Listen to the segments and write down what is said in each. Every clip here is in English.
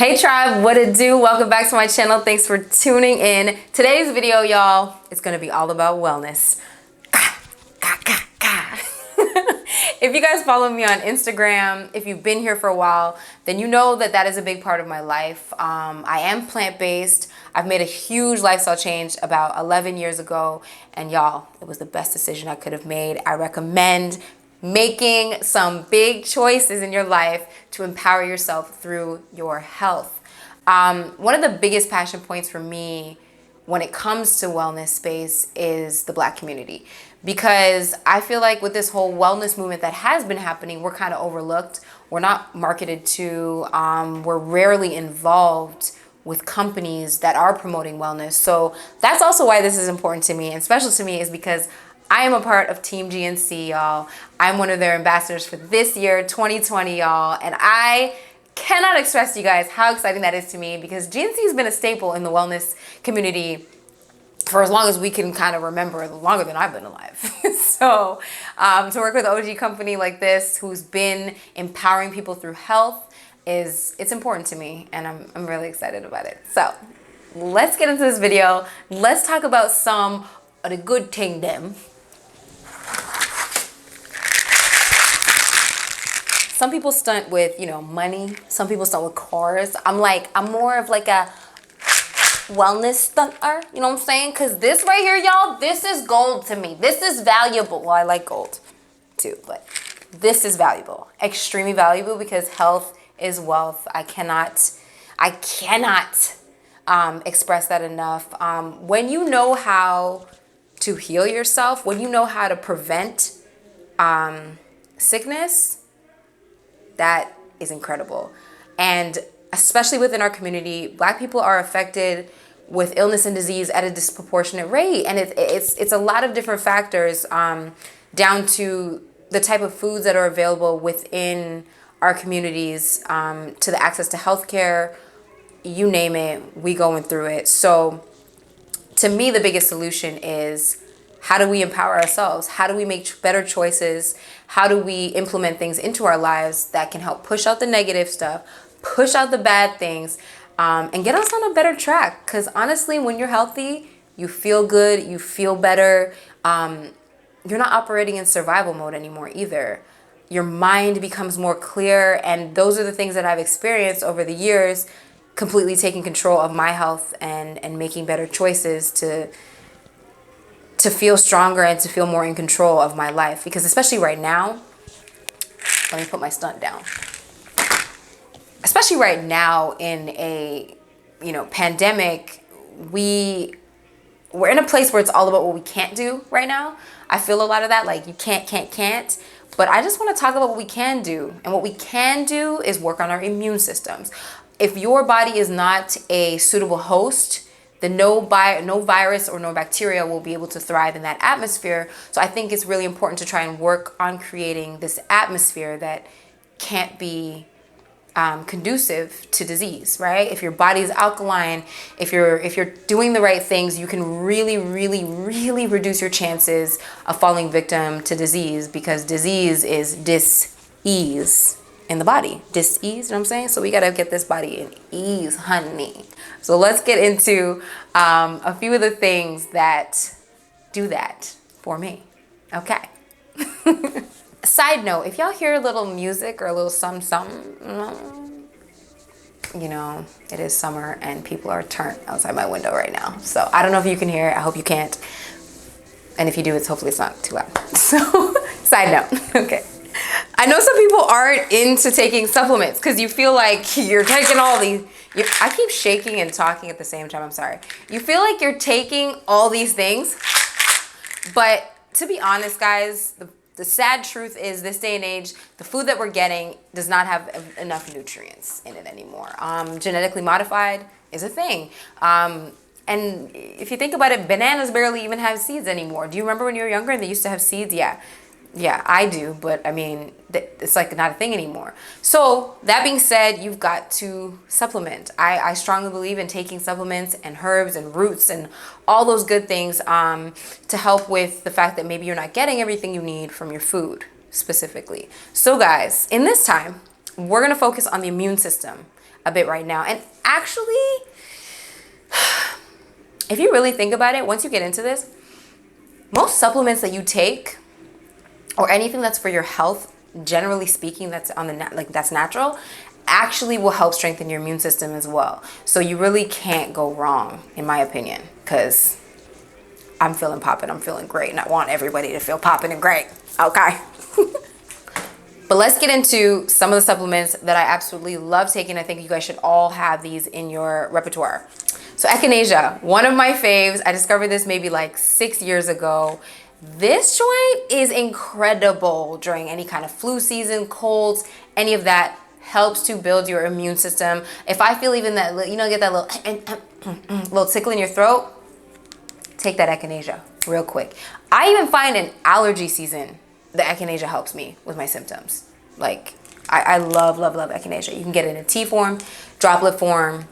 Hey tribe, what it do? Welcome back to my channel. Thanks for tuning in. Today's video, y'all, is gonna be all about wellness. If you guys follow me on Instagram, if you've been here for a while, then you know that that is a big part of my life. I am plant-based. I've made a huge lifestyle change about 11 years ago, and y'all, it was the best decision I could have made. I recommend making some big choices in your life to empower yourself through your health. One of the biggest passion points for me when it comes to wellness space is the Black community, because I feel like with this whole wellness movement that has been happening, we're kind of overlooked. We're not marketed to, we're rarely involved with companies that are promoting wellness. So that's also why this is important to me, and special to me is because I am a part of Team GNC, y'all. I'm one of their ambassadors for this year, 2020, y'all. And I cannot express to you guys how exciting that is to me, because GNC has been a staple in the wellness community for as long as we can kind of remember, longer than I've been alive. So to work with an OG company like this, who's been empowering people through health, it's important to me, and I'm really excited about it. So let's get into this video. Let's talk about some of the good thing them. Some people stunt with, money. Some people stunt with cars. I'm more of like a wellness stunter, you know what I'm saying? Because this right here, y'all, this is gold to me. This is valuable. Well, I like gold too, but this is valuable, extremely valuable, because health is wealth. I cannot express that enough. When you know how to heal yourself, when you know how to prevent sickness, that is incredible. And especially within our community, Black people are affected with illness and disease at a disproportionate rate. And it's a lot of different factors, down to the type of foods that are available within our communities, to the access to healthcare, you name it, we going through it. So to me, the biggest solution is, how do we empower ourselves? How do we make better choices? How do we implement things into our lives that can help push out the negative stuff, push out the bad things, and get us on a better track? Because honestly, when you're healthy, you feel good, you feel better. You're not operating in survival mode anymore either. Your mind becomes more clear, and those are the things that I've experienced over the years, completely taking control of my health and making better choices to feel stronger and to feel more in control of my life. Because especially right now, let me put my stunt down. Especially right now in a, pandemic, we're in a place where it's all about what we can't do right now. I feel a lot of that, like you can't. But I just want to talk about what we can do. And what we can do is work on our immune systems. If your body is not a suitable host, then no virus or no bacteria will be able to thrive in that atmosphere. So I think it's really important to try and work on creating this atmosphere that can't be conducive to disease, right? If your body is alkaline, if you're doing the right things, you can really reduce your chances of falling victim to disease, because disease is dis-ease in the body. Dis-ease, you know what I'm saying? So we gotta get this body in ease, honey. So let's get into a few of the things that do that for me. Okay. Side note, if y'all hear a little music or a little something, it is summer and people are turned outside my window right now. So I don't know if you can hear it. I hope you can't. And if you do, hopefully it's not too loud. So side note, okay. I know some people aren't into taking supplements because you feel like you're taking all these. I keep shaking and talking at the same time. I'm sorry. You feel like you're taking all these things. But to be honest, guys, the sad truth is, this day and age, the food that we're getting does not have enough nutrients in it anymore. Genetically modified is a thing. And if you think about it, bananas barely even have seeds anymore. Do you remember when you were younger and they used to have seeds? Yeah, I do, but I mean, it's like not a thing anymore. So that being said, you've got to supplement. I strongly believe in taking supplements and herbs and roots and all those good things to help with the fact that maybe you're not getting everything you need from your food specifically. So guys, in this time, we're gonna focus on the immune system. a bit right now. And actually, if you really think about it, once you get into this, most supplements that you take or anything that's for your health, generally speaking, that's on the that's natural, actually will help strengthen your immune system as well. So you really can't go wrong, in my opinion, because I'm feeling popping, I'm feeling great, and I want everybody to feel popping and great. Okay. But let's get into some of the supplements that I absolutely love taking. I think you guys should all have these in your repertoire. So echinacea, one of my faves. I discovered this maybe like 6 years ago. This joint is incredible during any kind of flu season, colds, any of that. Helps to build your immune system. If I feel even that, you know, get that little tickle in your throat, take that echinacea real quick. I even find in allergy season, the echinacea helps me with my symptoms. Like, I love echinacea. You can get it in tea form, droplet form,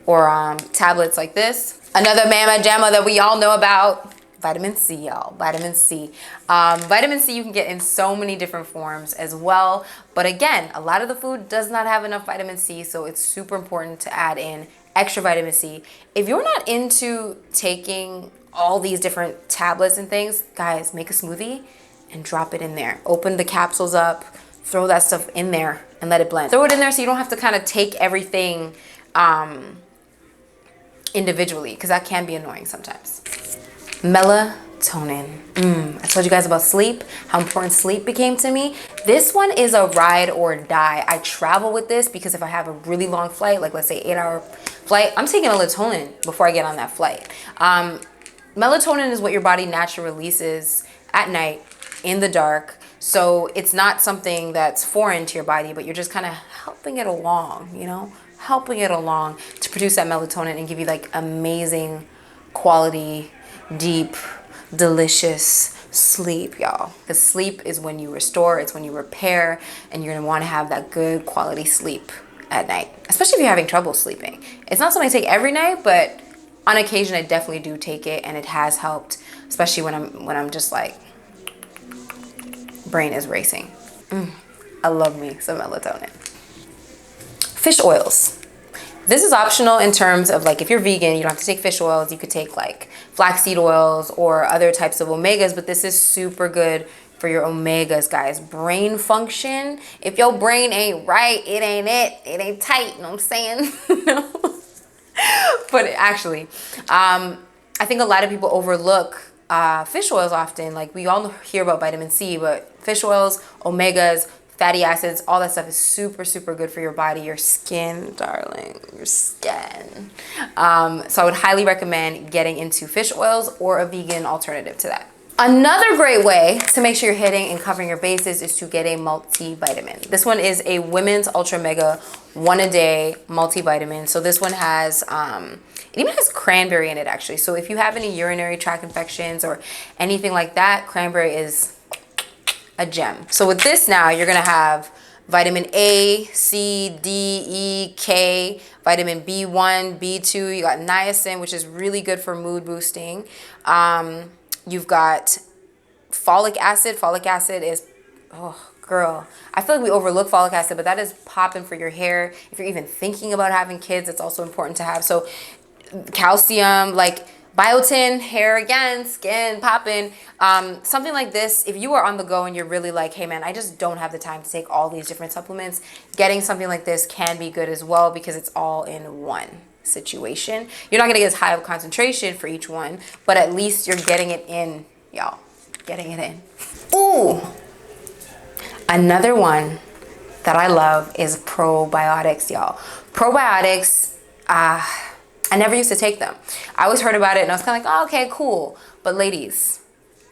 or tablets like this. Another mama jamma that we all know about, vitamin C, y'all. Vitamin C. Vitamin C you can get in so many different forms as well. But again, a lot of the food does not have enough vitamin C, so it's super important to add in extra vitamin C. If you're not into taking all these different tablets and things, guys, make a smoothie and drop it in there. Open the capsules up, throw that stuff in there and let it blend. Throw it in there so you don't have to kind of take everything individually, because that can be annoying sometimes. Melatonin. I told you guys about sleep, how important sleep became to me. This one is a ride or die. I travel with this because if I have a really long flight, like let's say 8-hour flight, I'm taking melatonin before I get on that flight. Melatonin is what your body naturally releases at night in the dark. So it's not something that's foreign to your body, but you're just kind of helping it along, you know, helping it along to produce that melatonin and give you like amazing quality, deep, delicious sleep, y'all. Because sleep is when you restore, it's when you repair, and you're gonna want to have that good quality sleep at night, especially if you're having trouble sleeping. It's not something I take every night, but on occasion I definitely do take it, and it has helped, especially when I'm just like, brain is racing. I love me some melatonin. Fish oils. This is optional in terms of like if you're vegan, you don't have to take fish oils. You could take like flaxseed oils or other types of omegas, but this is super good for your omegas, guys. Brain function. If your brain ain't right, it ain't tight, you know what I'm saying? But actually, I think a lot of people overlook fish oils often. Like we all hear about vitamin C, but fish oils, omegas, fatty acids, all that stuff is super, super good for your body, your skin, darling, your skin. So I would highly recommend getting into fish oils or a vegan alternative to that. Another great way to make sure you're hitting and covering your bases is to get a multivitamin. This one is a Women's Ultra Mega 1-a-day multivitamin. So this one has, it even has cranberry in it actually. So if you have any urinary tract infections or anything like that, cranberry is a gem. So with this now, you're gonna have vitamin A, C, D, E, K, vitamin B1, B2, you got niacin, which is really good for mood boosting. You've got folic acid. Folic acid is, oh girl, I feel like we overlook folic acid, but that is popping for your hair. If you're even thinking about having kids, it's also important to have. So calcium, like biotin, hair again, skin popping, something like this. If you are on the go and you're really like, hey man, I just don't have the time to take all these different supplements, getting something like this can be good as well because it's all in one situation. You're not gonna get as high of concentration for each one, but at least you're getting it in, y'all. Getting it in. Ooh, another one that I love is probiotics, y'all. Probiotics, I never used to take them. I always heard about it and I was kind of like, oh, okay, cool. But ladies,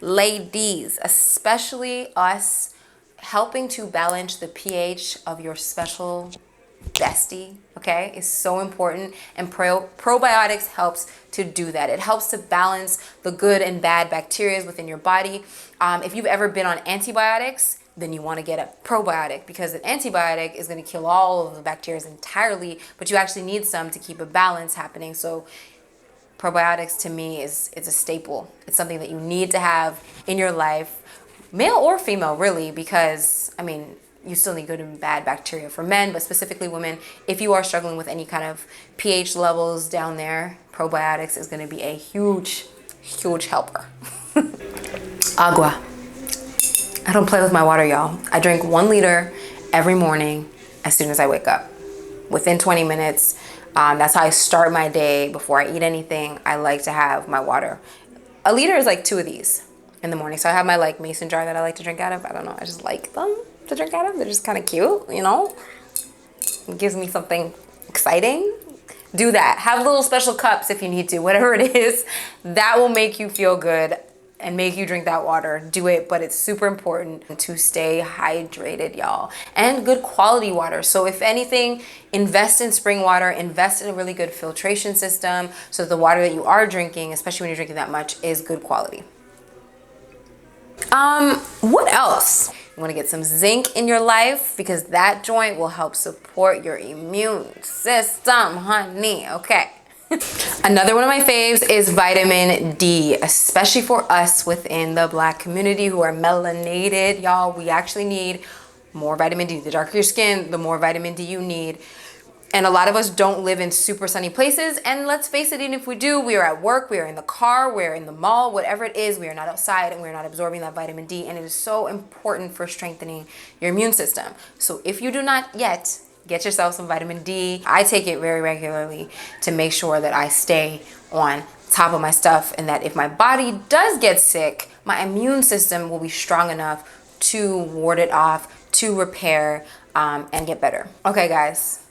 especially us, helping to balance the pH of your special bestie, okay, is so important. And probiotics helps to do that. It helps to balance the good and bad bacteria within your body. If you've ever been on antibiotics, then you want to get a probiotic because an antibiotic is going to kill all of the bacteria entirely, but you actually need some to keep a balance happening. So probiotics to me it's a staple. It's something that you need to have in your life, male or female really, because I mean, you still need good and bad bacteria for men, but specifically women, if you are struggling with any kind of pH levels down there, probiotics is going to be a huge helper. Agua. I don't play with my water, y'all. I drink 1 liter every morning as soon as I wake up. Within 20 minutes, that's how I start my day. Before I eat anything, I like to have my water. 1 liter is like 2 of these in the morning. So I have my like mason jar that I like to drink out of. I don't know, I just like them to drink out of. They're just kind of cute, you know? It gives me something exciting. Do that. Have little special cups if you need to, whatever it is. That will make you feel good and make you drink that water. Do it, but it's super important to stay hydrated, y'all. And good quality water. So if anything, invest in spring water, invest in a really good filtration system so that the water that you are drinking, especially when you're drinking that much, is good quality. What else? You want to get some zinc in your life because that joint will help support your immune system, honey. Okay. Another one of my faves is vitamin D, especially for us within the Black community who are melanated. Y'all, we actually need more vitamin D. The darker your skin, the more vitamin D you need. And a lot of us don't live in super sunny places. And let's face it, even if we do, we are at work, we are in the car, we're in the mall, whatever it is, we are not outside and we're not absorbing that vitamin D. And it is so important for strengthening your immune system. So if you do not yet, get yourself some vitamin D. I take it very regularly to make sure that I stay on top of my stuff and that if my body does get sick, my immune system will be strong enough to ward it off, to repair, and get better. Okay, guys.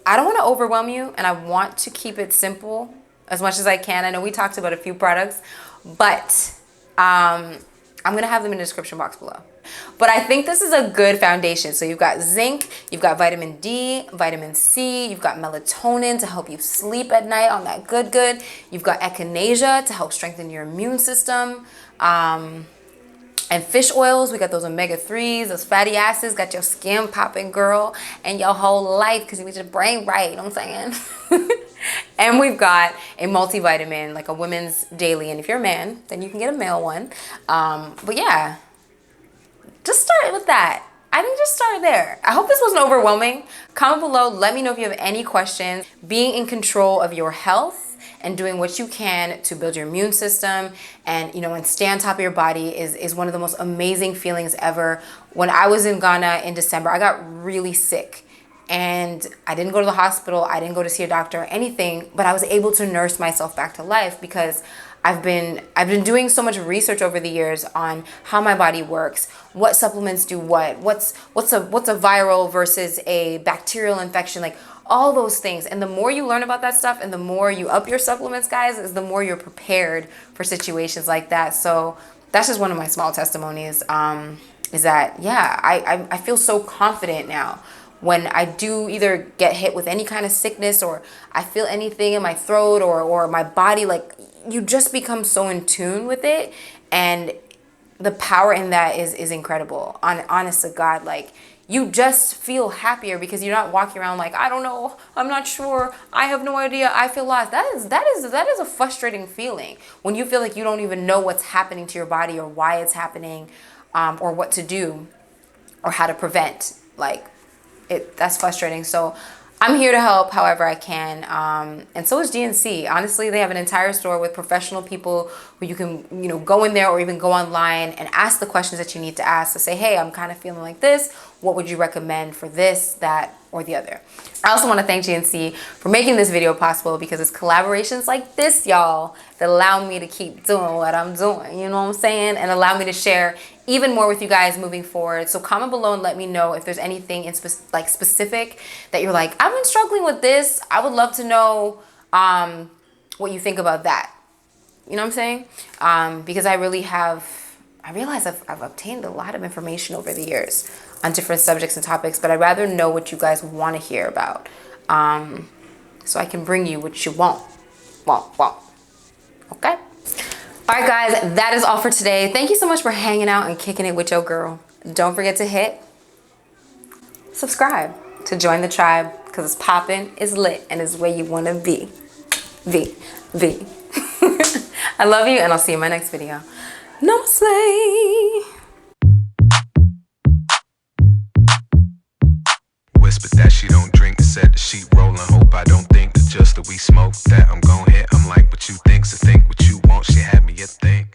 I don't want to overwhelm you and I want to keep it simple as much as I can. I know we talked about a few products, but I'm going to have them in the description box below. But I think this is a good foundation. So you've got zinc, you've got vitamin D, vitamin C, you've got melatonin to help you sleep at night on that good. You've got echinacea to help strengthen your immune system. And fish oils, we got those omega-3s, those fatty acids, got your skin popping, girl, and your whole life because you get your brain right, you know what I'm saying? And we've got a multivitamin, like a women's daily, and if you're a man, then you can get a male one. But yeah, just start with that. I think just start there. I hope this wasn't overwhelming. Comment below, let me know if you have any questions. Being in control of your health and doing what you can to build your immune system and, you know, and stay on top of your body is one of the most amazing feelings ever. When I was in Ghana in December, I got really sick and I didn't go to the hospital. I didn't go to see a doctor or anything, but I was able to nurse myself back to life because I've been doing so much research over the years on how my body works, what supplements do what's a viral versus a bacterial infection, like all those things. And the more you learn about that stuff and the more you up your supplements, guys, is the more you're prepared for situations like that. So that's just one of my small testimonies, is that, yeah, I feel so confident now when I do either get hit with any kind of sickness or I feel anything in my throat or my body, like you just become so in tune with it. And the power in that is incredible. Honest to God, like you just feel happier because you're not walking around like, I don't know, I'm not sure, I have no idea, I feel lost. That is a frustrating feeling when you feel like you don't even know what's happening to your body or why it's happening, or what to do or how to prevent. Like that's frustrating. So I'm here to help however I can, and so is GNC. Honestly, they have an entire store with professional people who you can, you know, go in there or even go online and ask the questions that you need to ask to say, hey, I'm kind of feeling like this. What would you recommend for this, that, or the other? I also want to thank GNC for making this video possible because it's collaborations like this, y'all, that allow me to keep doing what I'm doing, you know what I'm saying? And allow me to share even more with you guys moving forward. So comment below and let me know if there's anything in specific that you're like, I've been struggling with this. I would love to know what you think about that. You know what I'm saying? Because I realize I've obtained a lot of information over the years on different subjects and topics, but I'd rather know what you guys want to hear about, so I can bring you what you want. Okay? All right, guys, that is all for today. Thank you so much for hanging out and kicking it with your girl. Don't forget to hit subscribe to join the tribe because it's popping, it's lit, and it's where you want to be. I love you, and I'll see you in my next video. Namaste. she don't drink. Said that she rollin', hope I don't think that just that we smoke that I'm gon' hit. I'm like, what you think? So think what you want. She had me a think.